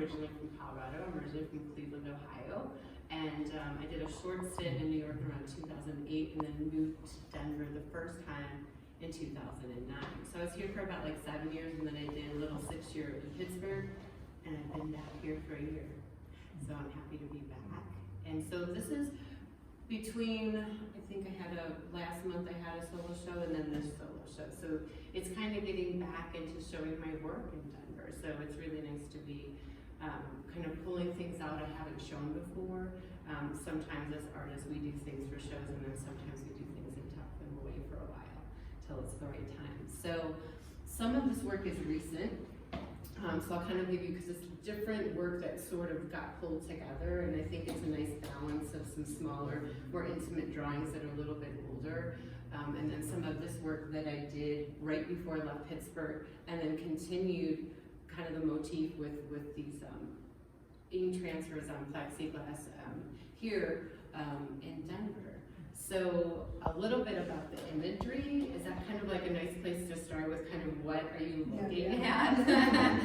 originally from Colorado. I'm originally from Cleveland, Ohio. And I did a short stint in New York around 2008 and then moved to Denver the first time in 2009. So I was here for about like 7 years, and then I did a little 6-year in Pittsburgh, and I've been back here for a year. So I'm happy to be back. And so this is between, I think last month I had a solo show and then this solo show. So it's kind of getting back into showing my work in Denver. So it's really nice to be kind of pulling things out I haven't shown before. Sometimes as artists we do things for shows, and then sometimes we do things and tuck them away for a while till it's the right time. So some of this work is recent. So I'll kind of give you, because it's different work that sort of got pulled together, and I think it's a nice balance of some smaller, more intimate drawings that are a little bit older, and then some of this work that I did right before I left Pittsburgh, and then continued kind of the motif with these ink transfers on plexiglass here in Denver. So a little bit about the imagery. Is that kind of like a nice place to start with, kind of what are you looking at?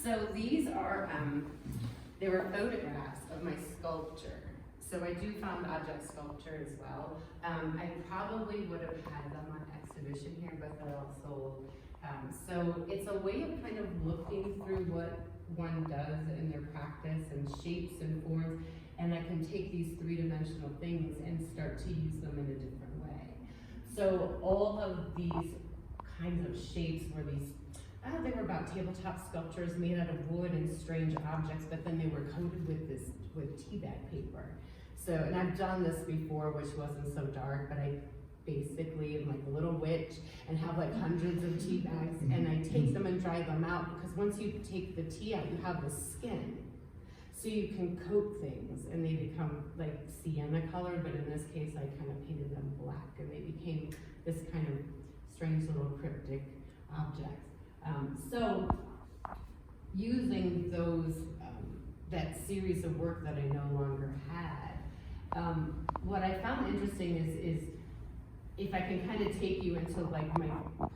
So these are, they were photographs of my sculpture. So I do found object sculpture as well. I probably would have had them on exhibition here, but they're all sold. So it's a way of kind of looking through what one does in their practice and shapes and forms, and I can take these three-dimensional things and start to use them in a different way. So all of these kinds of shapes were these, they were about tabletop sculptures made out of wood and strange objects, but then they were coated with tea bag paper. So, and I've done this before, which wasn't so dark, but I basically am like a little witch and have like hundreds of tea bags, and I take them and dry them out, because once you take the tea out, you have the skin. So you can coat things and they become like sienna color, but in this case I kind of painted them black and they became this kind of strange little cryptic objects. So using those, that series of work that I no longer had, what I found interesting is if I can kind of take you into like my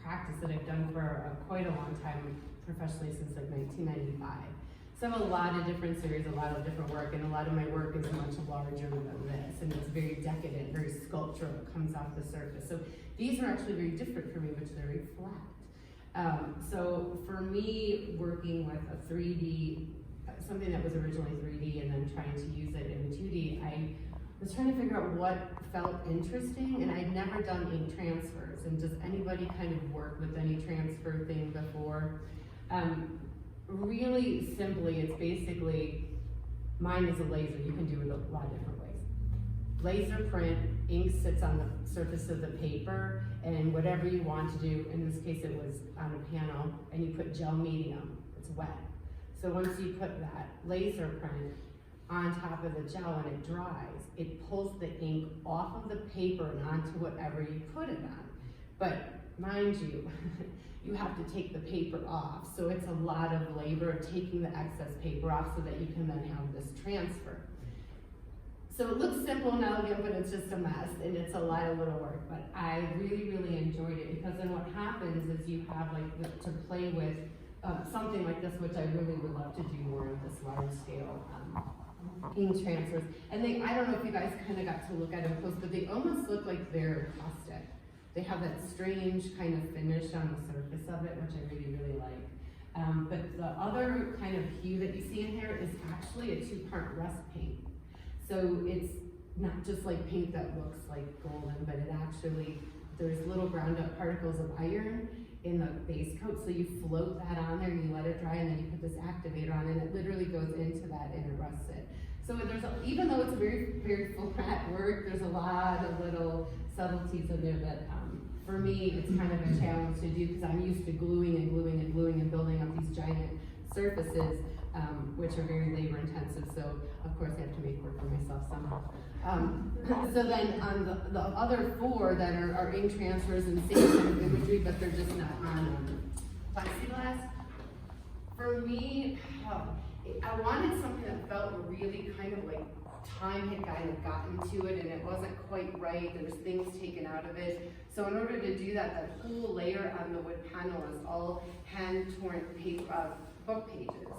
practice that I've done for quite a long time, professionally since like 1995. So I have a lot of different series, a lot of different work, and a lot of my work is much larger than this, and it's very decadent, very sculptural, it comes off the surface. So these are actually very different for me, which they're very flat. So for me, working with a 3D, something that was originally 3D and then trying to use it in 2D, I was trying to figure out what felt interesting, and I'd never done ink transfers. And does anybody kind of work with any transfer thing before? Really simply, it's basically, mine is a laser. You can do it a lot of different ways. Laser print, ink sits on the surface of the paper, and whatever you want to do, in this case it was on a panel, and you put gel medium, it's wet. So once you put that laser print on top of the gel and it dries, it pulls the ink off of the paper and onto whatever you put it on. But mind you, you have to take the paper off. So it's a lot of labor of taking the excess paper off so that you can then have this transfer. So it looks simple now, but it's just a mess, and it's a lot of little work. But I really, really enjoyed it, because then what happens is you have like to play with something like this, which I really would love to do more of this large scale ink transfers. And they, I don't know if you guys kind of got to look at them close, but they almost look like they're caustic. They have that strange kind of finish on the surface of it, which I really, really like. But the other kind of hue that you see in here is actually a 2-part rust paint. So it's not just like paint that looks like golden, but it actually, there's little ground up particles of iron in the base coat, so you float that on there and you let it dry, and then you put this activator on, and it literally goes into that and it rusts it. So there's even though it's a very, very flat work, there's a lot of little subtleties in there that for me it's kind of a challenge to do, because I'm used to gluing and gluing and gluing and building up these giant surfaces, which are very labor intensive, so of course I have to make work for myself somehow. So then on the other 4 that are ink transfers and same kind of imagery, but they're just not on plexiglass. For me, I wanted something that felt really kind of like time had kind of gotten to it, and it wasn't quite right. There was things taken out of it. So in order to do that, that whole layer on the wood panel is all hand-torn paper, book pages.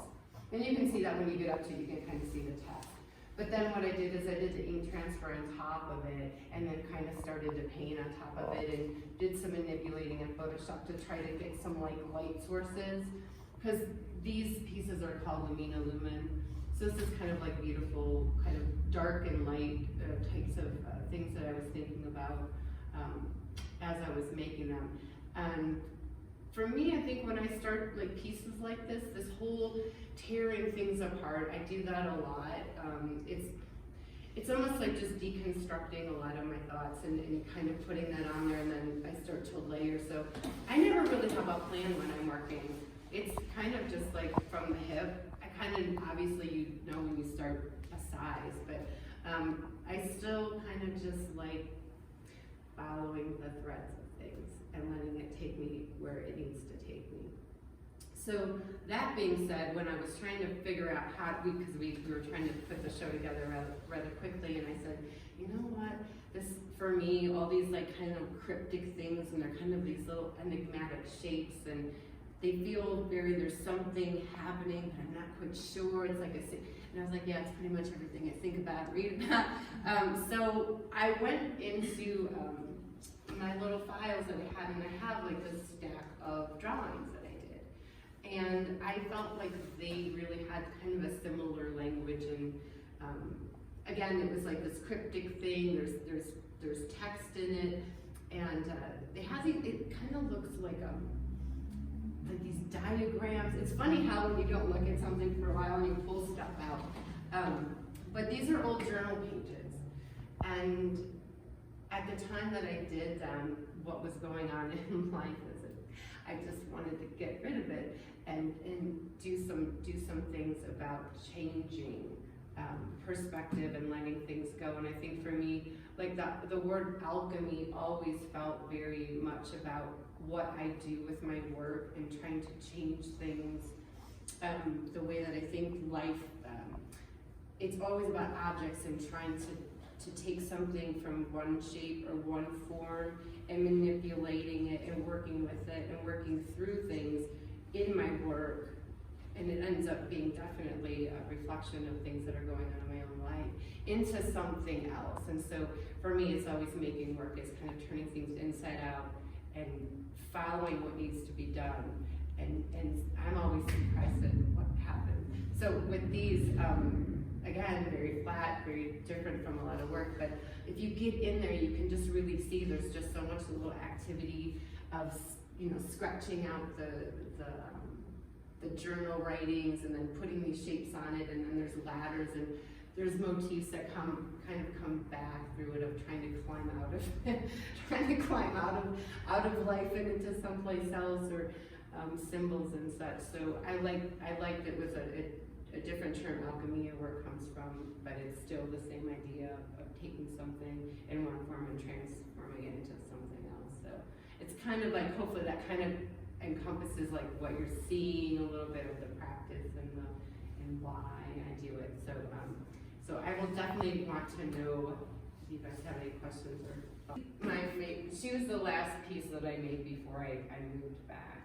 And you can see that when you get up to it, you can kind of see the text. But then what I did is I did the ink transfer on top of it, and then kind of started to paint on top of it, and did some manipulating in Photoshop to try to get some like light sources, because these pieces are called Lumina Lumen. So this is kind of like beautiful, kind of dark and light types of things that I was thinking about as I was making them. And for me, I think when I start like pieces like this whole tearing things apart, I do that a lot. It's almost like just deconstructing a lot of my thoughts and kind of putting that on there, and then I start to layer. So I never really have a plan when I'm working. It's kind of just like from the hip. I kind of, obviously you know when you start a size, but I still kind of just like following the threads of things and letting it take me where it needs to take me. So that being said, when I was trying to figure out how, because we were trying to put the show together rather quickly, and I said, you know what, this, for me, all these like kind of cryptic things, and they're kind of these little enigmatic shapes, and they feel very, there's something happening, but I'm not quite sure, it's like and I was like, yeah, it's pretty much everything I think about, read about. So I went into my little files that I had, and I have like this stack of drawings that I did. And I felt like they really had kind of a similar language, and again, it was like this cryptic thing, there's text in it, and it kind of looks like these diagrams. It's funny how when you don't look at something for a while and you pull stuff out. But these are old journal pages. And at the time that I did them, what was going on in life is I just wanted to get rid of it and do some things about changing perspective and letting things go. And I think for me, like the word alchemy always felt very much about what I do with my work and trying to change things, the way that I think life, it's always about objects and trying to take something from one shape or one form and manipulating it and working with it and working through things in my work. And it ends up being definitely a reflection of things that are going on in my own life into something else. And so for me, it's always making work, it's kind of turning things inside out and following what needs to be done. And I'm always surprised at what happened. So with these, again, very flat, very different from a lot of work, but if you get in there, you can just really see there's just so much little activity of, you know, scratching out the journal writings and then putting these shapes on it, and then there's ladders and there's motifs that kind of come back through it of trying to climb out of out of life and into someplace else, or symbols and such. So I liked it was a different term, alchemy, where it comes from, but it's still the same idea of taking something in one form and transforming it into something else. So it's kind of like, hopefully that kind of encompasses like what you're seeing, a little bit of the practice and why I do it. So so I will definitely want to know if you guys have any questions or she was the last piece that I made before I moved back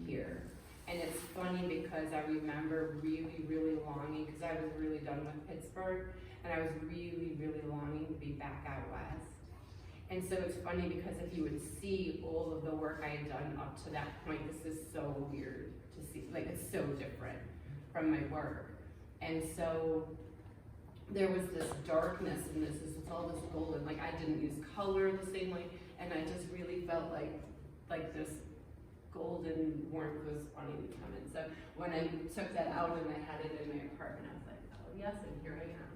here. And it's funny because I remember really, really longing, because I was really done with Pittsburgh, and I was really, really longing to be back out west. And so it's funny because if you would see all of the work I had done up to that point, this is so weird to see, like it's so different from my work. And so there was this darkness in this, it's all this golden, like I didn't use color the same way, and I just really felt like this golden warmth was wanting to come in. So when I took that out and I had it in my apartment, I was like, oh yes, and here I am.